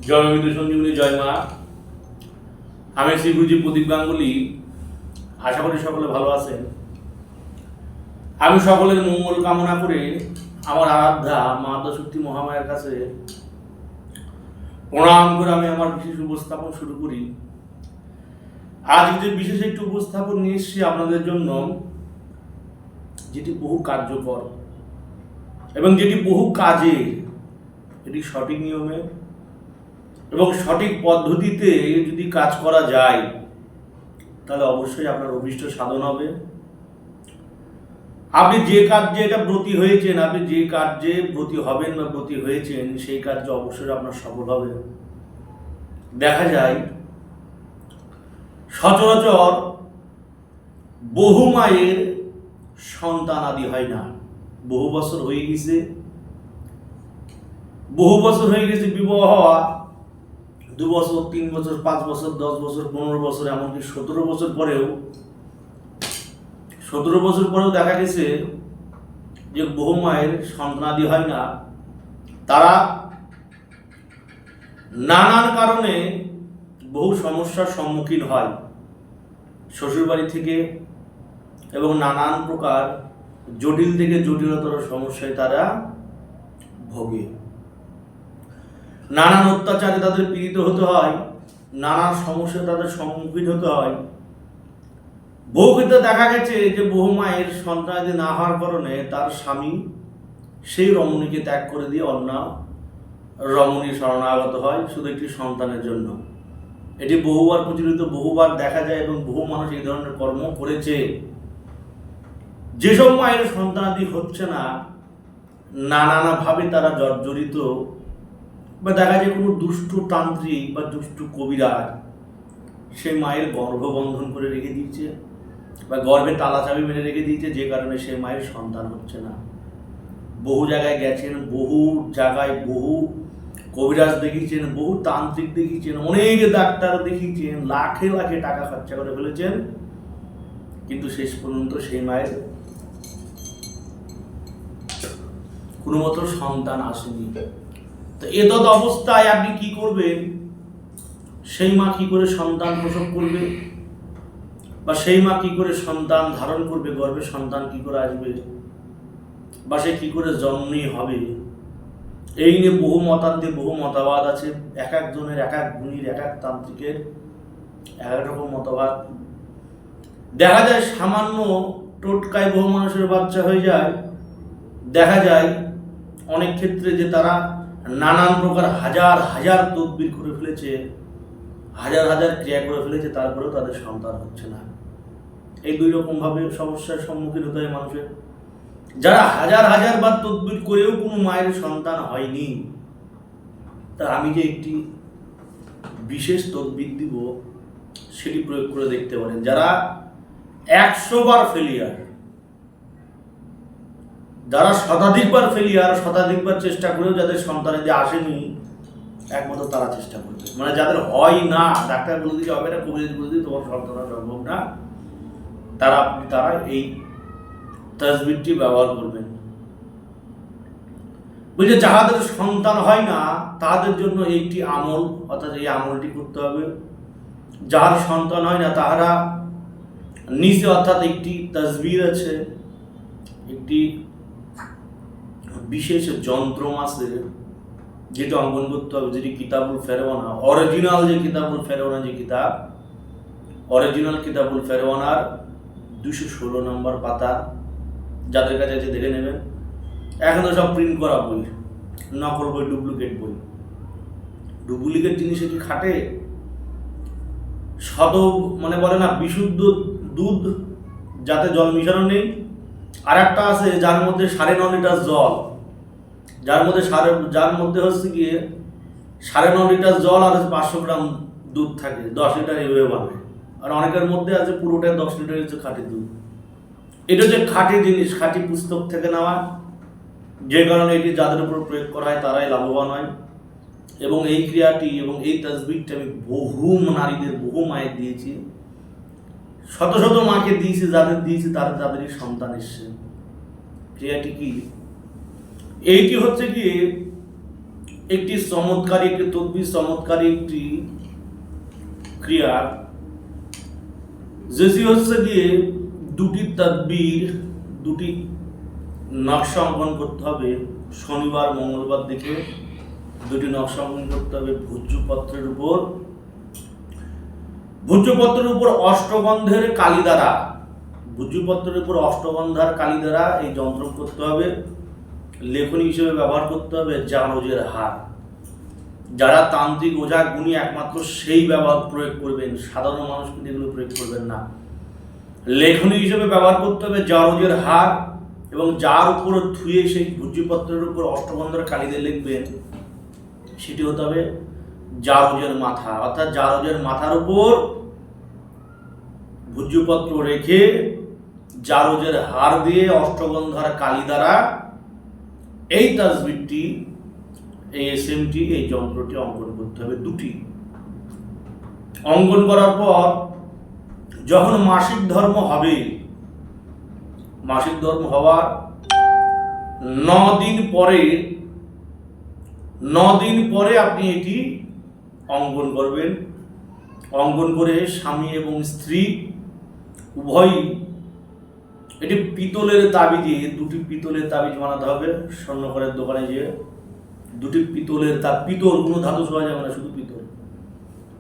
জয় বিন্দু সঞ্জীবনী, জয় মা। আমি শ্রী গুরুজি প্রদীপ গাঙ্গুলি। আশা করি সকলে ভালো আছেন। আমি সকলের মঙ্গল কামনা করে আমার আরাধ্যা মা শক্তি মহামায়ের কাছে প্রণাম করে আমি আমার বিশেষ উপস্থাপন শুরু করি। আজ যে বিশেষ একটি উপস্থাপন নিয়ে এসেছি আপনাদের জন্য, যেটি বহু কার্যকর এবং যেটি বহু কাজে, এটি সঠিক নিয়মে এবং সঠিক পদ্ধতিতে যদি কাজ করা যায় তাহলে অবশ্যই আপনার অভীষ্ট সাধন হবে। আপনি যে কার্যে এটা ব্রতী হয়েছেন, আপনি যে কার্যে ব্রতী হবেন বা ব্রতী হয়েছেন, সেই কার্য অবশ্যই আপনার সফল হবে। দেখা যায় সচরাচর বহু মায়ের সন্তান আদি হয় না। বহু বছর হয়ে গেছে বিবাহ হওয়া, 2 বছর, 3 বছর, 5 বছর, 10 বছর, 15 বছর, এমনকি 17 বছর পরেও দেখা গেছে যে বহু মায়ের সন্তানাদি হয় না। তারা নানান কারণে বহু সমস্যার সম্মুখীন হয় শ্বশুরবাড়ি থেকে, এবং নানান প্রকার জটিল থেকে জটিলতর সমস্যায় তারা ভোগে। নানান অত্যাচারে তাদের পীড়িত হতে হয়, নানান সমস্যায় তাদের সম্মুখীন হতে হয়। বহু ক্ষেত্রে দেখা গেছে যে বহু মায়ের সন্তানাদি না হওয়ার কারণে তার স্বামী সেই রমণীকে ত্যাগ করে দিয়ে অন্য রমণী শরণাগত হয় শুধু একটি সন্তানের জন্য। এটি বহুবার প্রচলিত, বহুবার দেখা যায় এবং বহু মানুষ এই ধরনের কর্ম করেছে। যেসব মায়ের সন্তানাদি হচ্ছে না, নানাভাবে তারা জর্জরিত, বা দেখা যায় কোনো দুষ্টু তান্ত্রিক বা দুষ্টু কবিরাজ সেই মায়ের গর্ভবন্ধন করে রেখে দিয়েছে বা গর্ভে তালা চাবি মেরে রেখে দিয়েছে, যে কারণে সে মায়ের সন্তান হচ্ছে না। বহু জায়গায় গেছেন, বহু জায়গায় বহু কবিরাজ দেখিয়েছেন, বহু তান্ত্রিক দেখিয়েছেন, অনেক ডাক্তার দেখিয়েছেন, লাখে লাখে টাকা খরচা করে ফেলেছেন, কিন্তু শেষ পর্যন্ত সেই মায়ের কোনো মতো সন্তান আসেনি। তো এতদ অবস্থায় আপনি কি করবেন? সেই মা কি করে সন্তান প্রসব করবে, বা সেই মা কি করে সন্তান ধারণ করবে, গর্ভে সন্তান কি করে আসবে, বা সে কি করে জন্মই হবে? এই নিয়ে বহু মতান্তে বহু মতবাদ আছে। এক একজনের, এক এক গুণীর, এক এক তান্ত্রিকের এক এক রকম মতবাদ। দেখা যায় সামান্য টোটকায় বহু মানুষের বাচ্চা হয়ে যায়। দেখা যায় অনেক ক্ষেত্রে যে তারা নানান প্রকার হাজার হাজার তদবির করে ফেলেছে, হাজার হাজার ক্রিয়া করে ফেলেছে, তারপরেও তাদের সন্তান হচ্ছে না। এই 2 রকম ভাবে সমস্যার সম্মুখীন হতে হয় মানুষের। যারা হাজার হাজার বার তদবির করেও কোনো মায়ের সন্তান হয়নি, তা আমি যে একটি বিশেষ তদবির দিব সেটি প্রয়োগ করে দেখতে পারেন। যারা 100 বার ফেলিয়ার, যারা শতাধিকবার ফেলিয়ার, শতাধিকবার চেষ্টা করেও যাদের সন্তানেদের আসেনি, একমাত্র তারা চেষ্টা করবে। মানে যাদের হয় না, ডাক্তার বলে দিতে হবে না, কবিরাজ বলে দিতে তোমার সন্তান সম্ভব না, তারা এই তাসবিরটি ব্যবহার করবেন। বুঝলে, যাহাদের সন্তান হয় না তাদের জন্য একটি আমল, অর্থাৎ এই আমলটি করতে হবে। যার সন্তান হয় না তাহারা নিচে, অর্থাৎ একটি তাসবির আছে, একটি বিশেষ যন্ত্র আছে যেটা অঙ্কন করতে হবে, যেটি কিতাবুল ফেরওয়ানা, অরিজিনাল যে কিতাবুল ফেরওয়ানা, যে কিতাব, অরিজিনাল কিতাবুল ফেরওয়ানার 216 নম্বর পাতা, যাদের কাছে আছে দেখে নেবেন। এখন তো সব প্রিন্ট করা বই, নকল বই, ডুপ্লিকেট বই। ডুপ্লিকেট জিনিসে কি খাটে? মানে বলে না, বিশুদ্ধ দুধ যাতে জল মিশানো নেই, আর একটা আছে যার মধ্যে 9.5 লিটার জল, যার মধ্যে হচ্ছে গিয়ে 9.5 লিটার জল আর 500 গ্রাম দুধ থাকে, 10 লিটার এভাবে বানায়। আর অনেকের মধ্যে আছে পুরোটাই 10 লিটারের হচ্ছে খাঁটি দুধ। এটা হচ্ছে খাঁটি জিনিস, খাঁটি পুস্তক থেকে নেওয়া, যে কারণে এটি যাদের উপর প্রয়োগ করা হয় তারাই লাভবান হয়। এবং এই ক্রিয়াটি এবং এই তাসবিরটা আমি বহু নারীদের, বহু মায়ের দিয়েছি, শত শত মাকে দিয়েছি, যাদের দিয়েছি তাদেরই সন্তান এসছে। ক্রিয়াটি কি? এইটি হচ্ছে কি, একটি চমৎকারী একটি তদবির, চমৎকারী একটি ক্রিয়া, যেটি হচ্ছে গিয়ে দুটি তদবির, দুটি নকশা অঙ্কন করতে হবে। শনিবার মঙ্গলবার দেখে দুটি নকশা অঙ্কন করতে হবে ভূর্জপত্রের উপর। ভূর্জপত্রের উপর অষ্টগন্ধের কালি দ্বারা, ভূর্জপত্রের উপর অষ্টগন্ধার কালি দ্বারা এই যন্ত্র করতে হবে। লেখনী হিসেবে ব্যবহার করতে হবে জারজের হার। যারা তান্ত্রিক ওঝা গুণী একমাত্র সেই ব্যবহার প্রয়োগ করবেন, সাধারণ মানুষ কিন্তু এগুলো প্রয়োগ করবেন না। লেখনী হিসেবে ব্যবহার করতে হবে জারজের হার, এবং যার উপর ধুয়ে সেই ভূর্জপত্রের উপর অষ্টগন্ধার কালি দিয়ে লিখবেন সেটি হতে হবে জারজের মাথা। অর্থাৎ জারজের মাথার উপর ভূর্জপত্র রেখে জারজের হার দিয়ে অষ্টগন্ধার কালি দ্বারা এই তাসবিরটি, এই এসএমটি, এই যন্ত্রটি অঙ্কন করতে হবে। দুটি অঙ্কন করার পর যখন মাসিক ধর্ম হবে, মাসিক ধর্ম হওয়ার 9 দিন পরে আপনি এটি অঙ্কন করবেন। অঙ্কন করে স্বামী এবং স্ত্রী উভয়ই, এটি পিতলের তাবিজে, দুটি পিতলের তাবিজ বানাতে হবে। স্বর্ণকারের দোকানে গিয়ে দুটি পিতলের পিতল, কোনো ধাতু ছোঁয়া যাবে না, শুধু পিতল।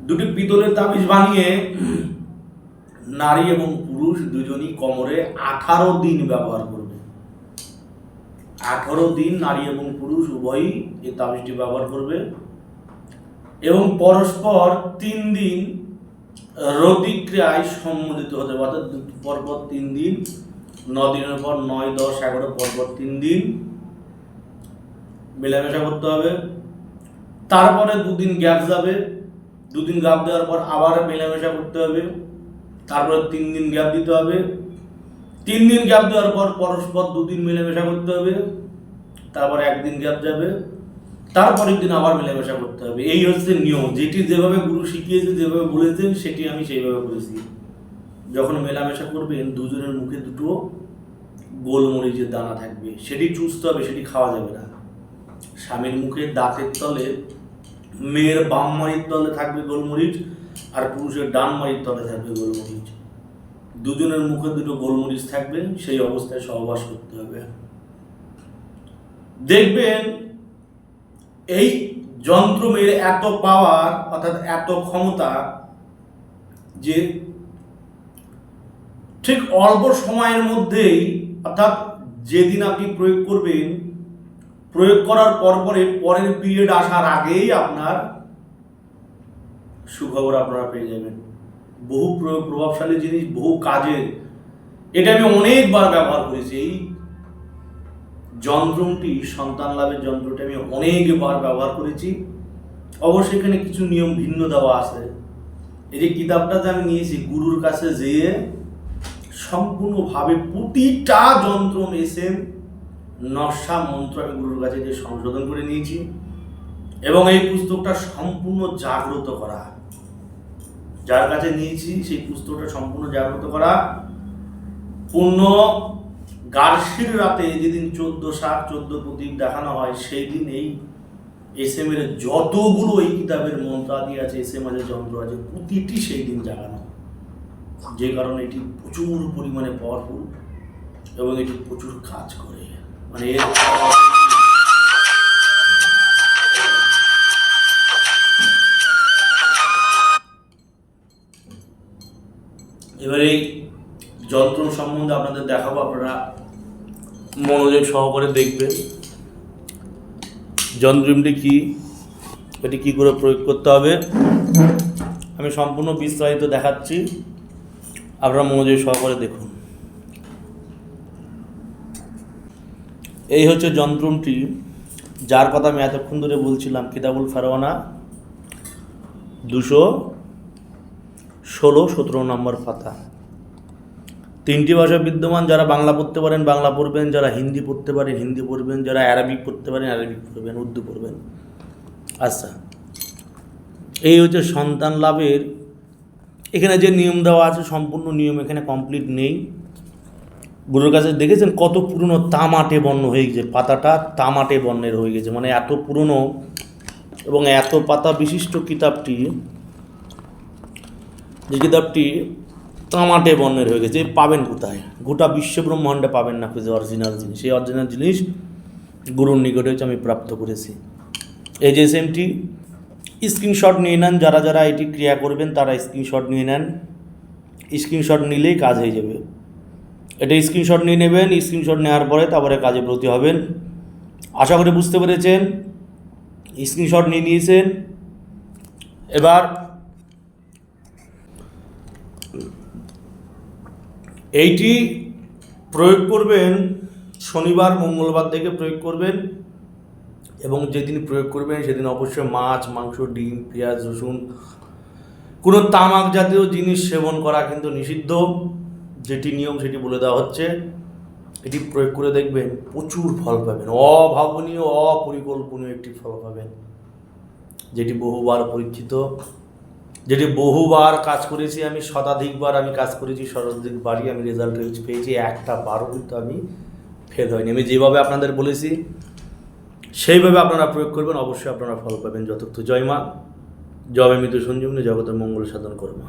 দুটি পিতলের তাবিজ বানিয়ে নারী এবং পুরুষ দুজনই কোমরে 18 দিন ব্যবহার করবে। 18 দিন নারী এবং পুরুষ উভয়ই এই তাবিজটি ব্যবহার করবে, এবং পরস্পর 3 দিন রতিক্রিয়ায় সম্মিলিত হতে হবে। অর্থাৎ পরপর 3 দিন, 9 দিনের পর 9, 10, 11 পরপর 3 দিন মেলামেশা করতে হবে। তারপরে 2 দিন গ্যাপ যাবে, 2 দিন গ্যাপ দেওয়ার পর আবার মেলামেশা করতে হবে। তারপরে 3 দিন গ্যাপ দিতে হবে। 3 দিন গ্যাপ দেওয়ার পর পরস্পর 2 দিন মেলামেশা করতে হবে। তারপর 1 দিন গ্যাপ যাবে, তারপরের দিন আবার মেলামেশা করতে হবে। এই হচ্ছে নিয়ম, যেটি যেভাবে গুরু শিখিয়েছে, যেভাবে বলেছেন সেটি আমি সেইভাবে করেছি। যখন মেলামেশা করবেন দুজনের মুখে দুটো গোলমরিচের দানা থাকবে, সেটি চুষতে হবে, সেটি খাওয়া যাবে না। স্বামীর মুখে দাঁতের তলে, মেয়ের বাম মাড়ির তলে থাকবে গোলমরিচ, আর পুরুষের ডান মাড়ির তলে থাকবে গোলমরিচ। দুজনের মুখে দুটো গোলমরিচ থাকবে, সেই অবস্থায় সহবাস করতে হবে। দেখবেন এই যন্ত্রের এত পাওয়ার, অর্থাৎ এত ক্ষমতা, যে ঠিক অল্প সময়ের মধ্যেই, অর্থাৎ যেদিন আপনি প্রয়োগ করবেন, প্রয়োগ করার পরের পিরিয়ড আসার আগেই আপনার সুখবর আপনারা পেয়ে যাবেন। বহু প্রভাবশালী জিনিস, বহু কাজের। এটা আমি অনেকবার ব্যবহার করেছি। এই যন্ত্রটি, সন্তান লাভের যন্ত্রটি আমি অনেকবার ব্যবহার করেছি। অবশ্যই এখানে কিছু নিয়ম ভিন্ন দেওয়া আছে। এই যে কিতাবটা যে আমি নিয়েছি, গুরুর কাছে যেয়ে সম্পূর্ণভাবে প্রতিটা যন্ত্র এসএম নকশা মন্ত্র আমি গুরুর কাছে যে সংশোধন করে নিয়েছি, এবং এই পুস্তকটা সম্পূর্ণ জাগ্রত করা, যার কাছে নিয়েছি সেই পুস্তকটা সম্পূর্ণ জাগ্রত করা। পূর্ণ গার্ষীর রাতে যেদিন 14 প্রতীক দেখানো হয়, সেই দিন এই এসএম এর যতগুলো এই কিতাবের মন্ত্রাদি আছে, এসএম এর যন্ত্র আছে, প্রতিটি সেই দিন জাগানো। যে কারণে এটি প্রচুর পরিমাণে পাওয়ারফুল এবং এটি প্রচুর কাজ করে। মানে এবারে এই যন্ত্র সম্বন্ধে আপনাদের দেখাবো, আপনারা মনোযোগ সহকারে দেখবেন। যন্ত্রটি কি, এটি কি করে প্রয়োগ করতে হবে আমি সম্পূর্ণ বিস্তারিত দেখাচ্ছি, আপনারা মনোযোগ সহকারে দেখুন। এই হচ্ছে যন্ত্রটি, যার কথা আমি এতক্ষণ ধরে বলছিলাম, কিতাবুল ফারওয়ানা 216-17 নম্বর পাতা। 3টি ভাষা বিদ্যমান। যারা বাংলা পড়তে পারেন বাংলা পড়বেন, যারা হিন্দি পড়তে পারেন হিন্দি পড়বেন, যারা অ্যারাবিক পড়তে পারেন অ্যারাবিক পড়বেন, উর্দু পড়বেন। আচ্ছা, এই হচ্ছে সন্তান লাভের। এখানে যে নিয়ম দেওয়া আছে, সম্পূর্ণ নিয়ম এখানে কমপ্লিট নেই। গুরুর কাছে দেখেছেন কত পুরনো, তামাটে বর্ণ হয়ে গেছে, পাতাটা তামাটে বর্ণের হয়ে গেছে, মানে এত পুরনো এবং এত পাতা বিশিষ্ট কিতাবটি, যে কিতাবটি তামাটে বর্ণের হয়ে গেছে, পাবেন কোথায়? গোটা বিশ্ব ব্রহ্মাণ্ডে পাবেন না খুঁজে অরিজিনাল জিনিস। এই অরিজিনাল জিনিস গুরুর নিকটে হচ্ছে আমি প্রাপ্ত করেছি। এই যে এসএমটি স্ক্রিনশট নিয়ে নেন, যারা যারা এটি ক্রিয়া করবেন তারা স্ক্রিনশট নিয়ে নেন। স্ক্রিনশট নিলেই কাজ হয়ে যাবে। এটা স্ক্রিনশট নিয়ে নেবেন, স্ক্রিনশট নেওয়ার পরে তারপরে কাজে ব্রতী হবেন। আশা করি বুঝতে পেরেছেন। স্ক্রিনশট নিয়ে নিয়েছেন। এবার এইটি প্রয়োগ করবেন শনিবার মঙ্গলবার থেকে প্রয়োগ করবেন, এবং যেদিন প্রয়োগ করবেন সেদিন অবশ্যই মাছ, মাংস, ডিম, পেঁয়াজ, রসুন, কোনো তামাক জাতীয় জিনিস সেবন করা কিন্তু নিষিদ্ধ। যেটি নিয়ম সেটি বলে দেওয়া হচ্ছে। এটি প্রয়োগ করে দেখবেন প্রচুর ফল পাবেন, অভাবনীয় অপরিকল্পনীয় একটি ফল পাবেন, যেটি বহুবার পরীক্ষিত, যেটি বহুবার কাজ করেছি আমি, শতাধিকবার আমি কাজ করেছি, শতাধিকবারই আমি রেজাল্ট পেয়েছি, একটা বারও কিন্তু আমি ফেল হয়নি। আমি যেভাবে আপনাদের বলেছি সেইভাবে আপনারা প্রয়োগ করবেন, অবশ্যই আপনারা ফল পাবেন যথার্থ। জয় মা, জয় মৃত্যু সঞ্জীবনী, জগতের মঙ্গল সাধন করবো।